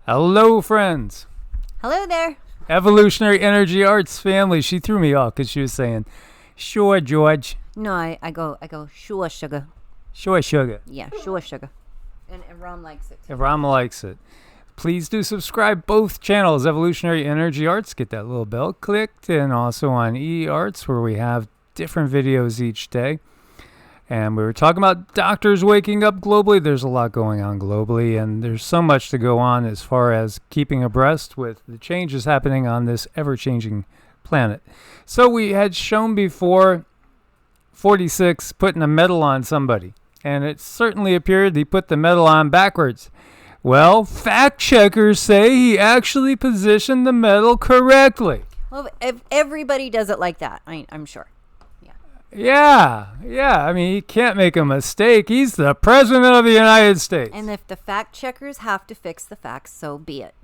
Hello, friends. Hello there. Evolutionary Energy Arts family. She threw me off because she was saying, "Sure, George." No, I go, sure, sugar. Sure, sugar. Yeah, sure, sugar. And Ron likes it. If Ram likes it. Please do subscribe both channels, Evolutionary Energy Arts. Get that little bell clicked. And also on EEARTS, where we have different videos each day. And we were talking about doctors waking up globally. There's a lot going on globally, and there's so much to go on as far as keeping abreast with the changes happening on this ever-changing planet. So we had shown before 46 putting a medal on somebody, and it certainly appeared he put the medal on backwards. Well, fact checkers say he actually positioned the medal correctly. Well, if everybody does it like that, I'm sure. Yeah. I mean, he can't make a mistake. He's the president of the United States. And if the fact checkers have to fix the facts, so be it.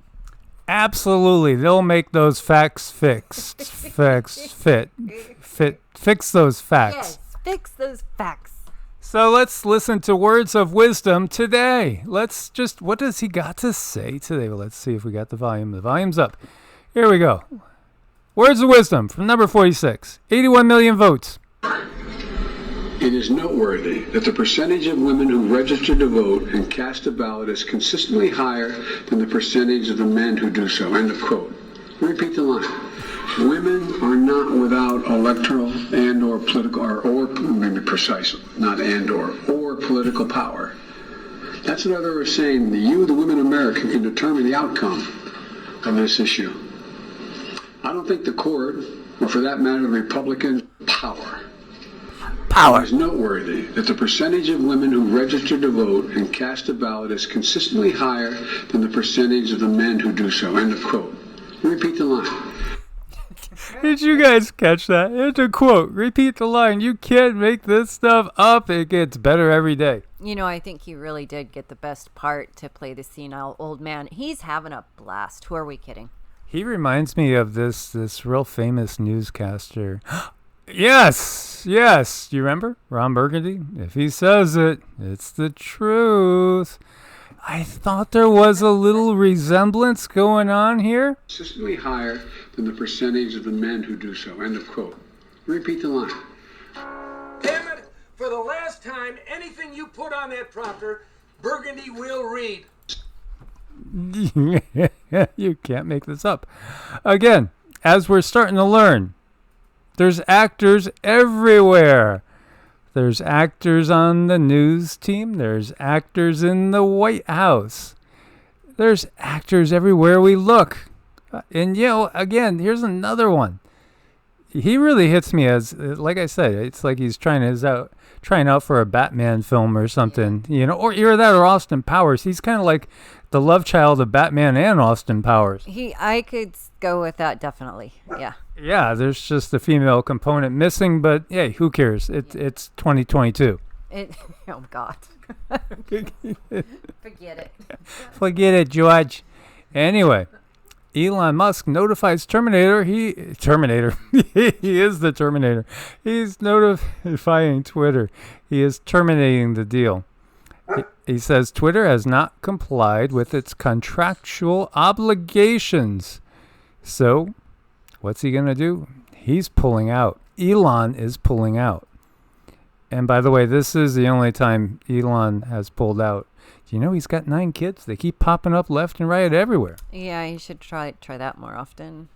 Absolutely. They'll make those facts fixed. Fix those facts. Yes, fix those facts. So let's listen to words of wisdom today. What does he got to say today? Well, let's see if we got the volume. The volume's up. Here we go. Words of wisdom from number 46. 81 million votes. It is noteworthy that the percentage of women who register to vote and cast a ballot is consistently higher than the percentage of the men who do so. End of quote. Repeat the line. Women are not without electoral and or political, or maybe precise, not and or political power. That's another way of saying that you, the women of America, can determine the outcome of this issue. I don't think the court, or for that matter, the Republicans, power. It is noteworthy that the percentage of women who register to vote and cast a ballot is consistently higher than the percentage of the men who do so. End of quote. Repeat the line. Did you guys catch that? It's a quote. Repeat the line. You can't make this stuff up. It gets better every day. You know, I think he really did get the best part to play the senile old man. He's having a blast. Who are we kidding? He reminds me of this real famous newscaster. Yes. You remember? Ron Burgundy? If he says it, it's the truth. I thought there was a little resemblance going on here. Consistently higher than the percentage of the men who do so. End of quote. Repeat the line. Damn it! For the last time, anything you put on that prompter, Burgundy will read. You can't make this up. Again, as we're starting to learn, there's actors everywhere. There's actors on the news team. There's actors in the White House. There's actors everywhere we look. And, again, here's another one. He really hits me as, like I said, it's like he's trying out for a Batman film or something, or either that or Austin Powers. He's kind of like the love child of Batman and Austin Powers. I could go with that, definitely. Yeah. Yeah, there's just the female component missing, but hey, who cares? It's 2022. Oh, God. Forget it. Forget it, George. Anyway, Elon Musk notifies Terminator. He is the Terminator. He's notifying Twitter. He is terminating the deal. He says Twitter has not complied with its contractual obligations. So, what's he going to do? He's pulling out. Elon is pulling out. And by the way, this is the only time Elon has pulled out. Do you know he's got 9 kids? They keep popping up left and right everywhere. Yeah, he should try that more often.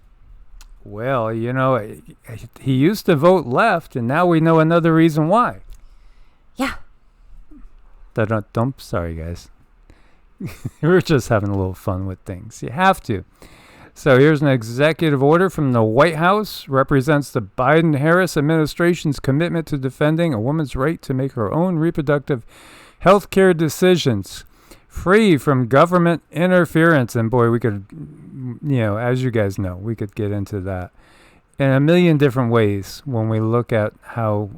Well, he used to vote left, and now we know another reason why. Yeah. Sorry, guys. We're just having a little fun with things. You have to. So here's an executive order from the White House. Represents the Biden-Harris administration's commitment to defending a woman's right to make her own reproductive health care decisions, free from government interference. And boy, we could, as you guys know, we could get into that in a million different ways when we look at how,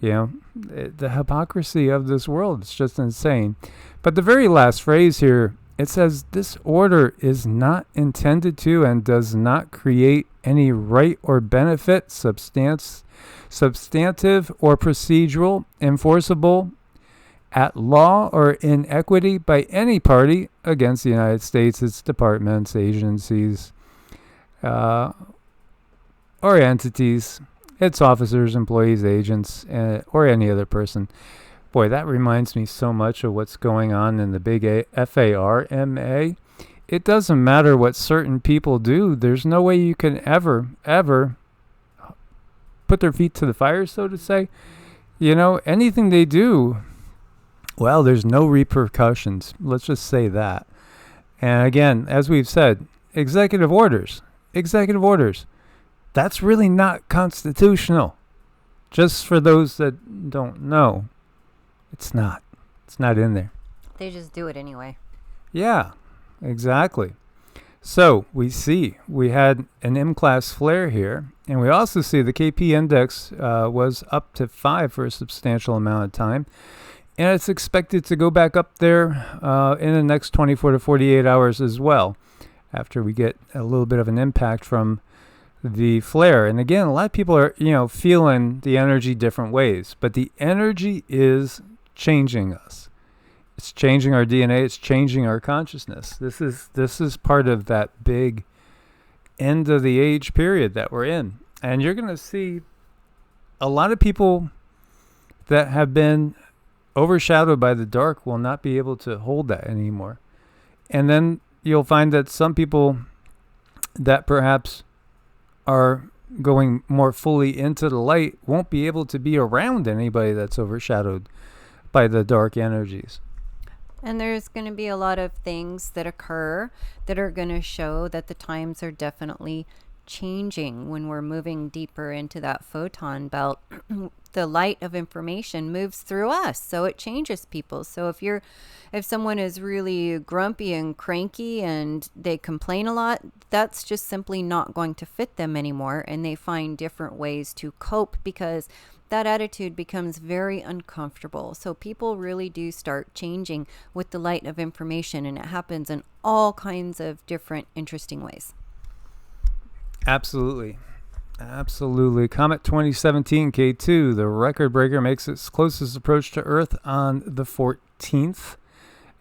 the hypocrisy of this world. It's just insane. But the very last phrase here, it says this order is not intended to and does not create any right or benefit, substantive or procedural, enforceable at law or in equity by any party against the United States, its departments, agencies, or entities, its officers, employees, agents, or any other person. Boy, that reminds me so much of what's going on in the big FARMA. It doesn't matter what certain people do. There's no way you can ever put their feet to the fire, so to say. Anything they do, well, there's no repercussions. Let's just say that. And again, as we've said, executive orders. That's really not constitutional. Just for those that don't know, it's not. It's not in there. They just do it anyway. Yeah, exactly. So we had an M-class flare here, and we also see the KP index was up to 5 for a substantial amount of time. And it's expected to go back up there in the next 24 to 48 hours as well, after we get a little bit of an impact from the flare. And again, a lot of people are, feeling the energy different ways, but the energy is changing us. It's changing our DNA. It's changing our consciousness. This is part of that big end of the age period that we're in. And you're going to see a lot of people that have been overshadowed by the dark will not be able to hold that anymore. And then you'll find that some people that perhaps are going more fully into the light won't be able to be around anybody that's overshadowed by the dark energies. And there's going to be a lot of things that occur that are going to show that the times are definitely changing when we're moving deeper into that photon belt. The light of information moves through us, so it changes people. So if someone is really grumpy and cranky and they complain a lot, that's just simply not going to fit them anymore, and they find different ways to cope because that attitude becomes very uncomfortable. So people really do start changing with the light of information, and it happens in all kinds of different interesting ways. Absolutely. Comet 2017 K2, the record breaker, makes its closest approach to Earth on the 14th.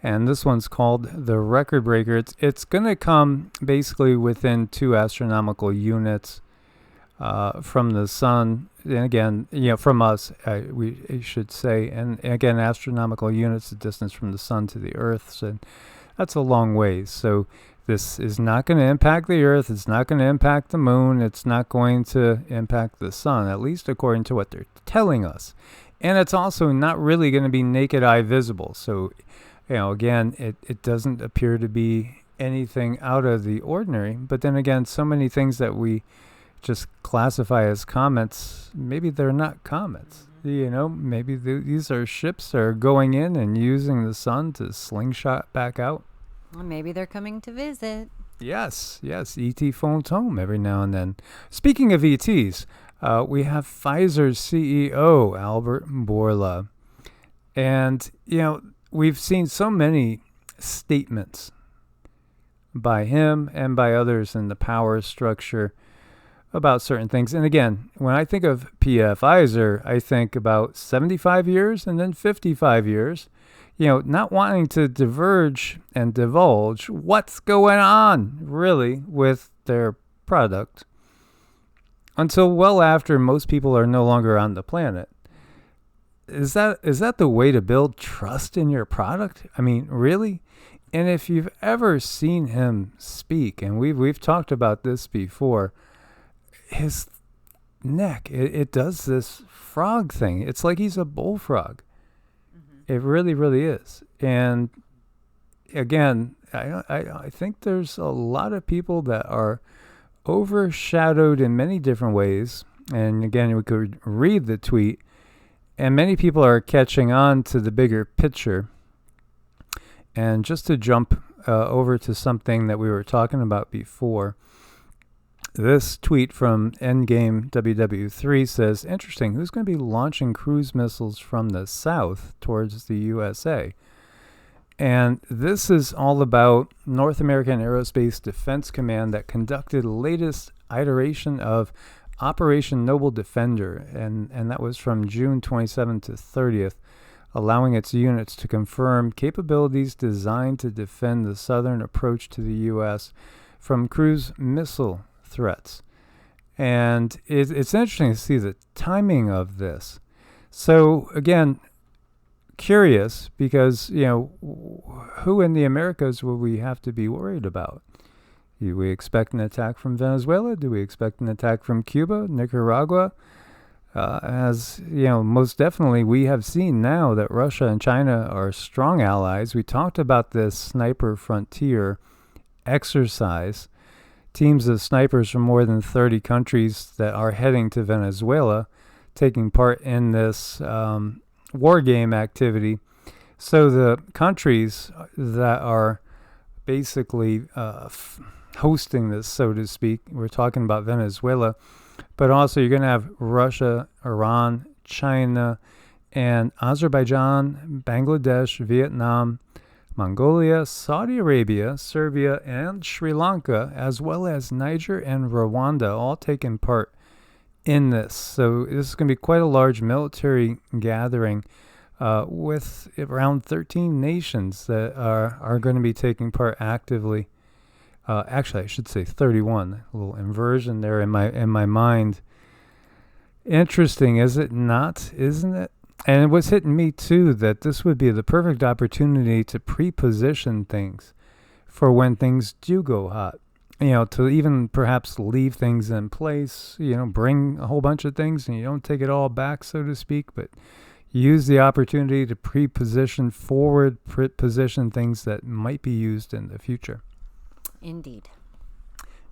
And this one's called the record breaker. It's going to come basically within 2 astronomical units from the sun. And again, from us, we should say. And again, astronomical units, the distance from the sun to the Earth. So that's a long ways. So this is not going to impact the Earth. It's not going to impact the moon. It's not going to impact the sun, at least according to what they're telling us. And it's also not really going to be naked eye visible. So, again, it doesn't appear to be anything out of the ordinary. But then again, so many things that we just classify as comets, maybe they're not comets. Maybe these are ships that are going in and using the sun to slingshot back out. Well, maybe they're coming to visit. Yes. E.T. phones home every now and then. Speaking of E.T.s, we have Pfizer's CEO, Albert Bourla. And, we've seen so many statements by him and by others in the power structure about certain things. And again, when I think of Pfizer, I think about 75 years and then 55 years. Not wanting to diverge and divulge what's going on, really, with their product until well after most people are no longer on the planet. Is that the way to build trust in your product? I mean, really? And if you've ever seen him speak, and we've talked about this before, his neck, it does this frog thing. It's like he's a bullfrog. It really, really is. And again, I think there's a lot of people that are overshadowed in many different ways. And again, we could read the tweet, and many people are catching on to the bigger picture. And just to jump over to something that we were talking about before, this tweet from Endgame WW3 says, interesting, who's going to be launching cruise missiles from the south towards the USA? And this is all about North American Aerospace Defense Command that conducted the latest iteration of Operation Noble Defender. And that was from June 27th to 30th allowing its units to confirm capabilities designed to defend the southern approach to the U.S. from cruise missile threats. And it's interesting to see the timing of this. So, again, curious because, who in the Americas will we have to be worried about? Do we expect an attack from Venezuela? Do we expect an attack from Cuba, Nicaragua? Most definitely we have seen now that Russia and China are strong allies. We talked about this Sniper Frontier exercise. Teams of snipers from more than 30 countries that are heading to Venezuela, taking part in this war game activity. So the countries that are basically hosting this, so to speak, we're talking about Venezuela, but also you're going to have Russia, Iran, China, and Azerbaijan, Bangladesh, Vietnam, Mongolia, Saudi Arabia, Serbia, and Sri Lanka, as well as Niger and Rwanda, all taking part in this. So this is going to be quite a large military gathering with around 13 nations that are going to be taking part actively. Actually, I should say 31. A little inversion there in my mind. Interesting, is it not? Isn't it? And it was hitting me too that this would be the perfect opportunity to pre-position things for when things do go hot. To even perhaps leave things in place, bring a whole bunch of things and you don't take it all back, so to speak, but use the opportunity to pre-position forward, position things that might be used in the future. Indeed.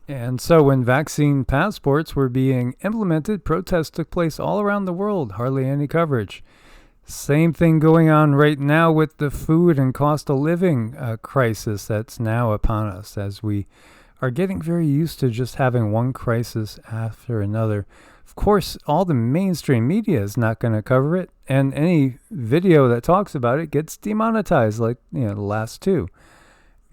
And so when vaccine passports were being implemented, protests took place all around the world, hardly any coverage. Same thing going on right now with the food and cost of living crisis that's now upon us, as we are getting very used to just having one crisis after another. Of course, all the mainstream media is not going to cover it, and any video that talks about it gets demonetized like the last two.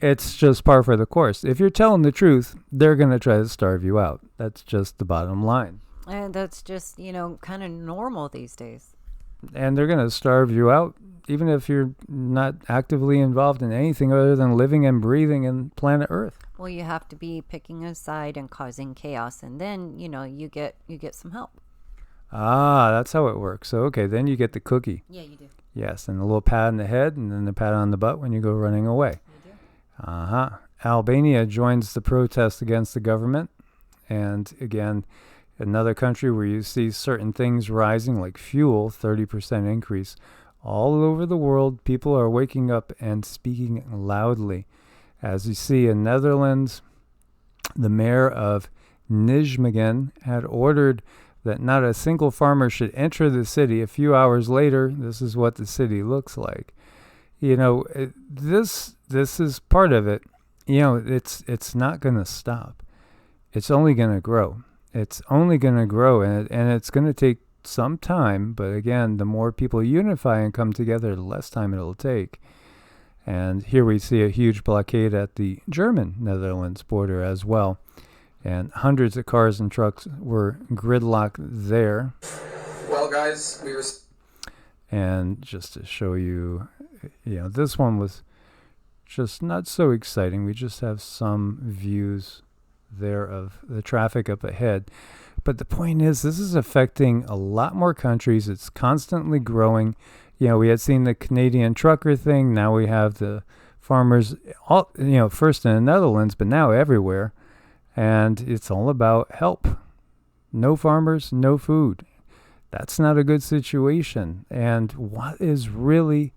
It's just par for the course. If you're telling the truth, they're going to try to starve you out. That's just the bottom line. And that's just, kind of normal these days. And they're going to starve you out, even if you're not actively involved in anything other than living and breathing in planet Earth. Well, you have to be picking a side and causing chaos, and then, you get some help. Ah, that's how it works. So, okay, then you get the cookie. Yeah, you do. Yes, and a little pat on the head, and then the pat on the butt when you go running away. You do. Uh-huh. Albania joins the protest against the government. And again, another country where you see certain things rising, like fuel, 30% increase. All over the world, people are waking up and speaking loudly. As you see in Netherlands, the mayor of Nijmegen had ordered that not a single farmer should enter the city. A few hours later, this is what the city looks like. This is part of it. It's not going to stop. It's only going to grow. It's only going to grow, and it's going to take some time. But again, the more people unify and come together, the less time it'll take. And here we see a huge blockade at the German-Netherlands border as well. And hundreds of cars and trucks were gridlocked there. Well, guys, And just to show you, this one was just not so exciting. We just have some views there of the traffic up ahead. But the point is, this is affecting a lot more countries. It's constantly growing. We had seen the Canadian trucker thing. Now we have the farmers, all, first in the Netherlands, but now everywhere. And it's all about help. No farmers, no food. That's not a good situation. And what is really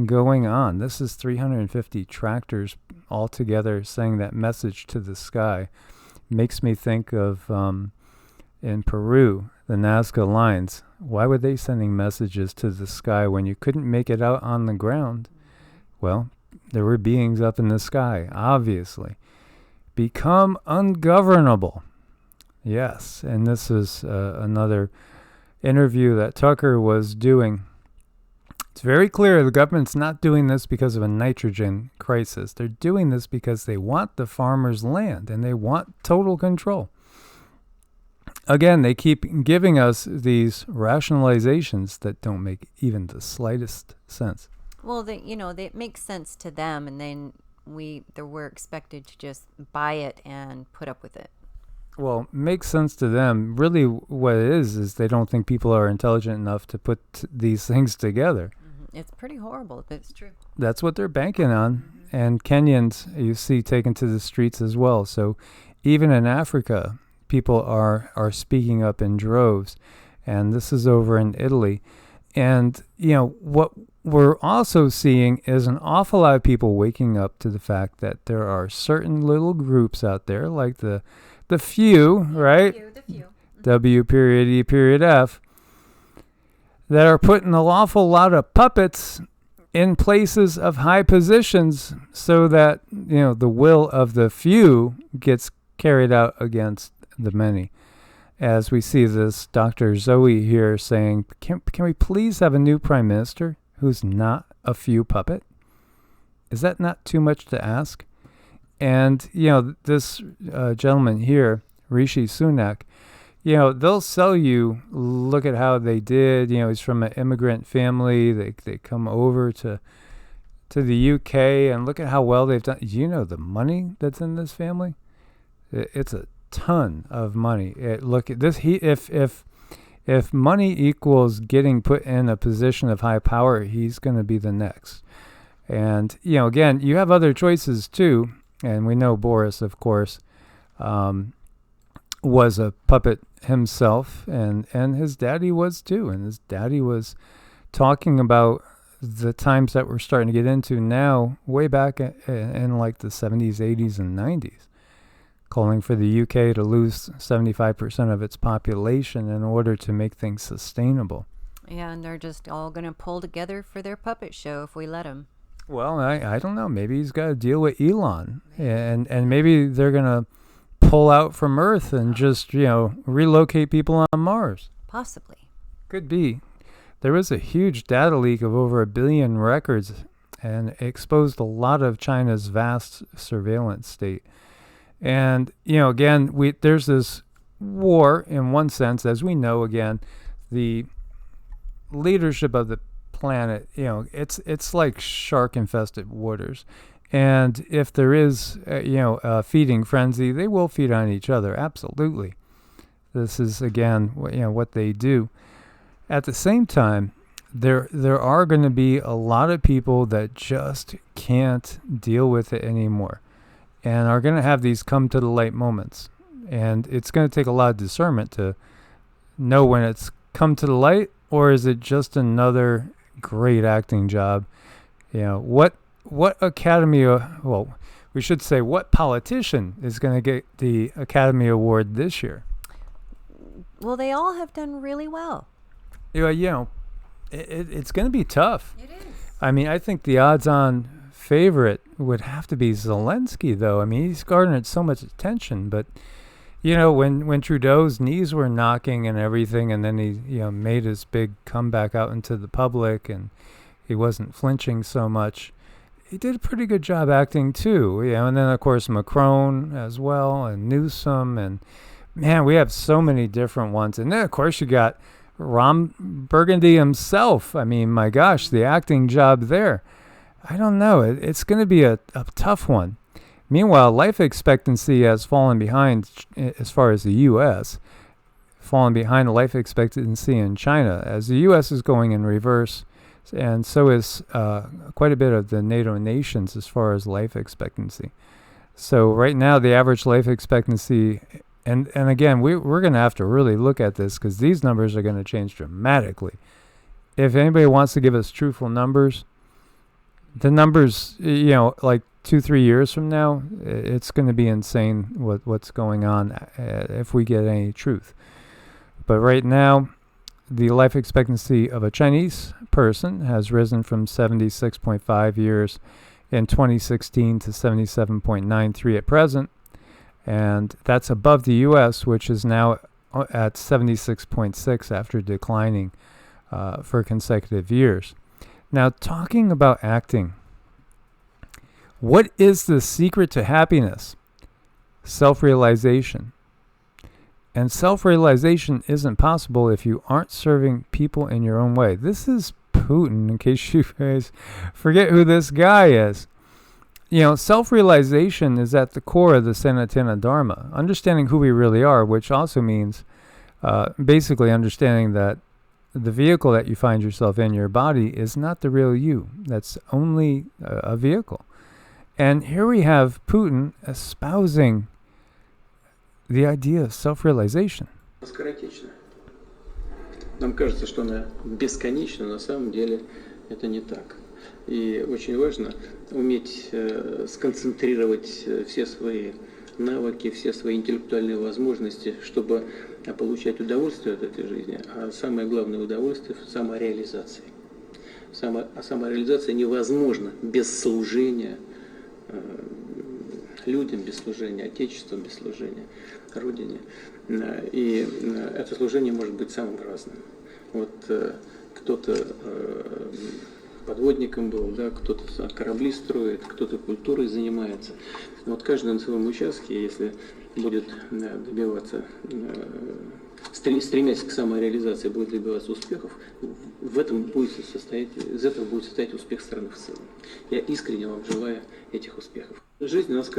going on? This is 350 tractors all together saying that message to the sky. Makes me think of in Peru, the Nazca lines. Why were they sending messages to the sky when you couldn't make it out on the ground? Well, there were beings up in the sky, obviously. Become ungovernable. Yes, and this is another interview that Tucker was doing. It's very clear the government's not doing this because of a nitrogen crisis. They're doing this because they want the farmers' land and they want total control. again, they keep giving us these rationalizations that don't make even the slightest sense. Well, it makes sense to them, and then we're expected to just buy it and put up with it. Well, makes sense to them. Really, what it is they don't think people are intelligent enough to put these things together. It's pretty horrible, but it's true. That's what they're banking on. And Kenyans, you see, taken to the streets as well. So even in Africa, people are speaking up in droves. And this is over in Italy. And, what we're also seeing is an awful lot of people waking up to the fact that there are certain little groups out there, like the few, right? The few. W period E period F, that are putting an awful lot of puppets in places of high positions so that, the will of the few gets carried out against the many. As we see this Dr. Zoe here saying, can we please have a new prime minister who's not a few puppet? Is that not too much to ask? And, this gentleman here, Rishi Sunak, they'll sell you, look at how they did. He's from an immigrant family. They come over to the UK and look at how well they've done. The money that's in this family? It's a ton of money. Look at this. If money equals getting put in a position of high power, he's going to be the next. And, again, you have other choices too. And we know Boris, of course, was a puppet himself, and his daddy was too. And his daddy was talking about the times that we're starting to get into now, way back in like the 70s, 80s, and 90s, calling for the UK to lose 75% of its population in order to make things sustainable. Yeah, and they're just all going to pull together for their puppet show if we let them. Well, I don't know. Maybe he's got to deal with Elon, and maybe they're going to pull out from Earth and just, relocate people on Mars. Possibly. Could be. There was a huge data leak of over 1 billion records, and it exposed a lot of China's vast surveillance state. And, again, there's this war in one sense, as we know, again, the leadership of the planet, it's like shark-infested waters. And if there is, a feeding frenzy, they will feed on each other, absolutely. This is, again, what they do. At the same time, there are going to be a lot of people that just can't deal with it anymore and are going to have these come to the light moments. And it's going to take a lot of discernment to know when it's come to the light, or is it just another great acting job? What Academy, we should say, what politician is going to get the Academy Award this year? Well, they all have done really well. It's going to be tough. It is. I mean, I think the odds-on favorite would have to be Zelensky, though. I mean, he's garnered so much attention, but when Trudeau's knees were knocking and everything, and then he made his big comeback out into the public, and he wasn't flinching so much, he did a pretty good job acting too. And then of course Macron as well, and Newsom, and man, we have so many different ones. And then of course you got Ron Burgundy himself. I mean, my gosh, the acting job there. I don't know. It's going to be a tough one. Meanwhile, life expectancy has fallen behind as far as the U.S., fallen behind life expectancy in China, as the U.S. is going in reverse, and so is quite a bit of the NATO nations as far as life expectancy. So right now, the average life expectancy, and again, we're going to have to really look at this because these numbers are going to change dramatically. If anybody wants to give us truthful numbers, the numbers, like 2-3 years from now, it's going to be insane what's going on if we get any truth. But right now, the life expectancy of a Chinese person has risen from 76.5 years in 2016 to 77.93 at present. And that's above the U.S., which is now at 76.6 after declining for consecutive years. Now, talking about acting, what is the secret to happiness? Self-realization. And self-realization isn't possible if you aren't serving people in your own way. This is Putin, in case you guys forget who this guy is. You know, self-realization is at the core of the Sanatana Dharma. Understanding who we really are, which also means basically understanding that the vehicle that you find yourself in, your body, is not the real you. That's only a vehicle. And here we have Putin espousing the idea of self-realization. Скоротечно. Нам кажется, что она бесконечна, на самом деле это не так. И очень важно уметь сконцентрировать все свои навыки, все свои интеллектуальные возможности, чтобы получать удовольствие от этой жизни. А самое главное удовольствие в самореализации. А самореализация невозможна без служения людям, без служения Отечеству, без служения Родине. И это служение может быть самым разным. Вот кто-то подводником был, да, кто-то корабли строит, кто-то культурой занимается. Вот каждый на своем участке, если будет добиваться, стремясь к самореализации, будет добиваться успехов, из этого будет состоять успех страны в целом. Я искренне вам желаю этих успехов. Жизнь у нас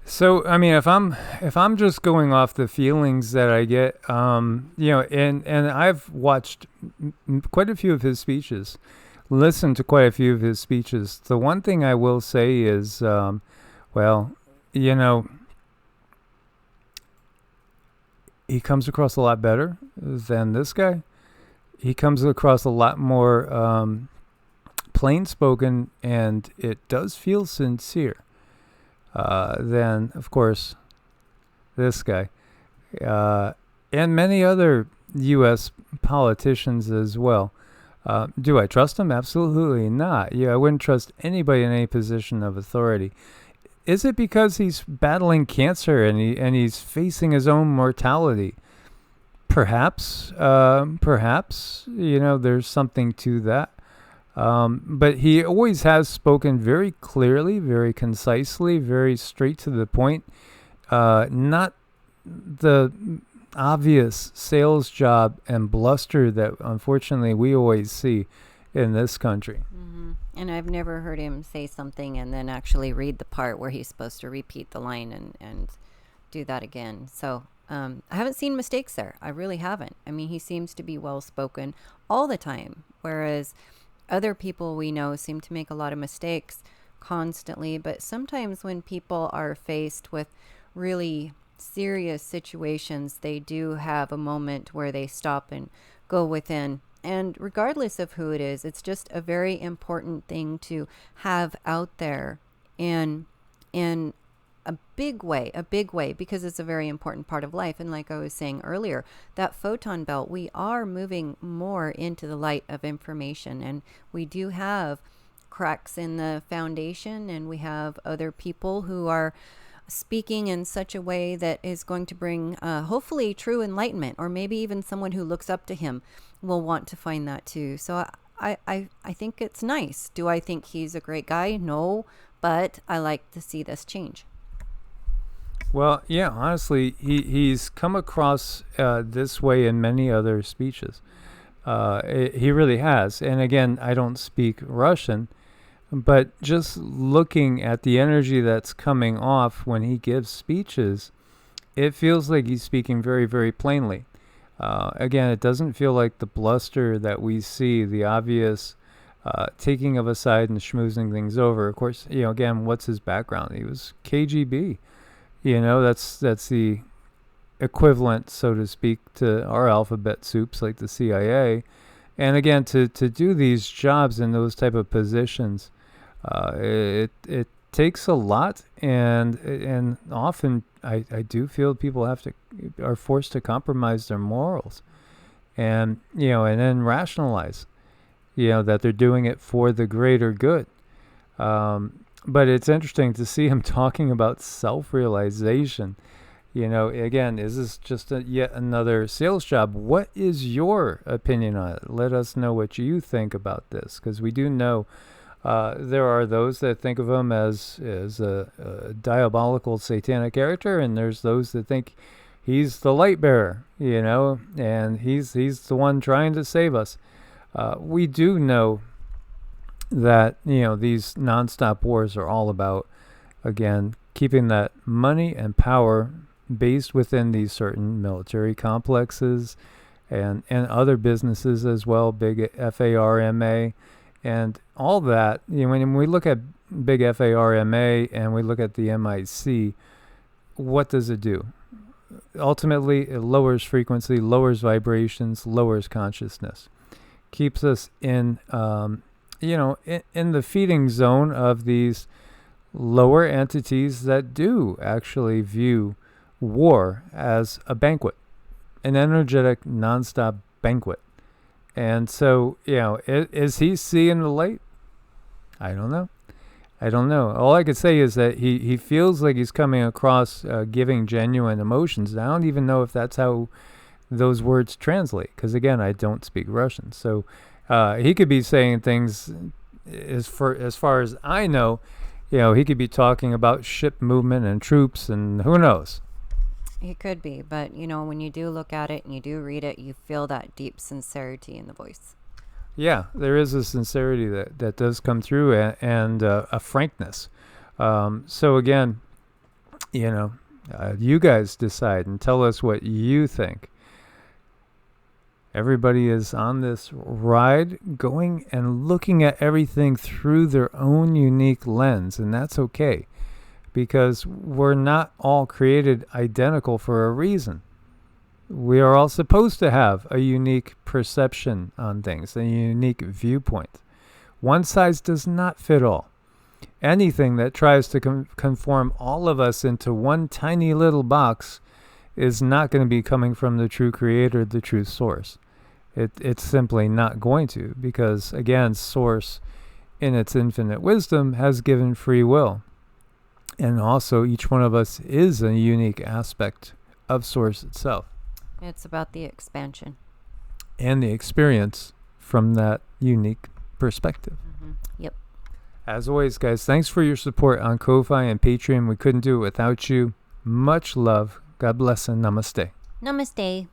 So, I mean, if I'm just going off the feelings that I get, you know, and I've watched quite a few of his speeches, listened to quite a few of his speeches. The one thing I will say is, well, you know, he comes across a lot better than this guy. He comes across a lot more plain spoken, and it does feel sincere. Than, of course, this guy. And many other U.S. politicians as well. Do I trust him? Absolutely not. Yeah, I wouldn't trust anybody in any position of authority. Is it because he's battling cancer and he's facing his own mortality? Perhaps. Perhaps. You know, there's something to that. But he always has spoken very clearly, very concisely, very straight to the point. Not the obvious sales job and bluster that unfortunately we always see in this country. Mm-hmm. And I've never heard him say something and then actually read the part where he's supposed to repeat the line and do that again. So I haven't seen mistakes there. I really haven't. I mean, he seems to be well-spoken all the time, whereas other people we know seem to make a lot of mistakes constantly. But sometimes when people are faced with really serious situations, they do have a moment where they stop and go within. And regardless of who it is, it's just a very important thing to have out there in a big way, because it's a very important part of life. And like I was saying earlier, that photon belt, we are moving more into the light of information, and we do have cracks in the foundation, and we have other people who are speaking in such a way that is going to bring hopefully true enlightenment, or maybe even someone who looks up to him will want to find that too. So I think it's nice. Do I think he's a great guy? No, but I like to see this change. Well, yeah, honestly, he's come across this way in many other speeches. He really has. And again, I don't speak Russian, but just looking at the energy that's coming off when he gives speeches, it feels like he's speaking very, very plainly. Again, it doesn't feel like the bluster that we see, the obvious taking of a side and schmoozing things over. Of course, you know, again, what's his background? He was KGB. You know, that's the equivalent, so to speak, to our alphabet soups like the CIA. And again, to do these jobs in those type of positions, it takes a lot, and often I do feel people are forced to compromise their morals, and you know, and then rationalize, you know, that they're doing it for the greater good. But it's interesting to see him talking about self-realization. You know, again, is this just yet another sales job? What is your opinion on it? Let us know what you think about this, because we do know there are those that think of him as a diabolical satanic character, and there's those that think he's the light bearer, and he's the one trying to save us. We do know that, these nonstop wars are all about, again, keeping that money and power based within these certain military complexes and other businesses as well, big FARMA and all that. When we look at big FARMA and we look at the MIC, what does it do? Ultimately, it lowers frequency, lowers vibrations, lowers consciousness, keeps us in in the feeding zone of these lower entities that do actually view war as a banquet, an energetic, nonstop banquet. And so, is he seeing the light? I don't know. All I could say is that he feels like he's coming across giving genuine emotions. I don't even know if that's how those words translate, because, again, I don't speak Russian. So he could be saying things, as far as I know, he could be talking about ship movement and troops, and who knows. He could be, but when you do look at it and you do read it, you feel that deep sincerity in the voice. Yeah, there is a sincerity that does come through, and a frankness. So again, you guys decide and tell us what you think. Everybody is on this ride, going and looking at everything through their own unique lens, and that's okay, because we're not all created identical for a reason. We are all supposed to have a unique perception on things, a unique viewpoint. One size does not fit all. Anything that tries to conform all of us into one tiny little box is not going to be coming from the true creator, the true source. It's simply not going to, because, again, source in its infinite wisdom has given free will. And also each one of us is a unique aspect of source itself. It's about the expansion. And the experience from that unique perspective. Mm-hmm. Yep. As always, guys, thanks for your support on Ko-Fi and Patreon. We couldn't do it without you. Much love. God bless and namaste. Namaste.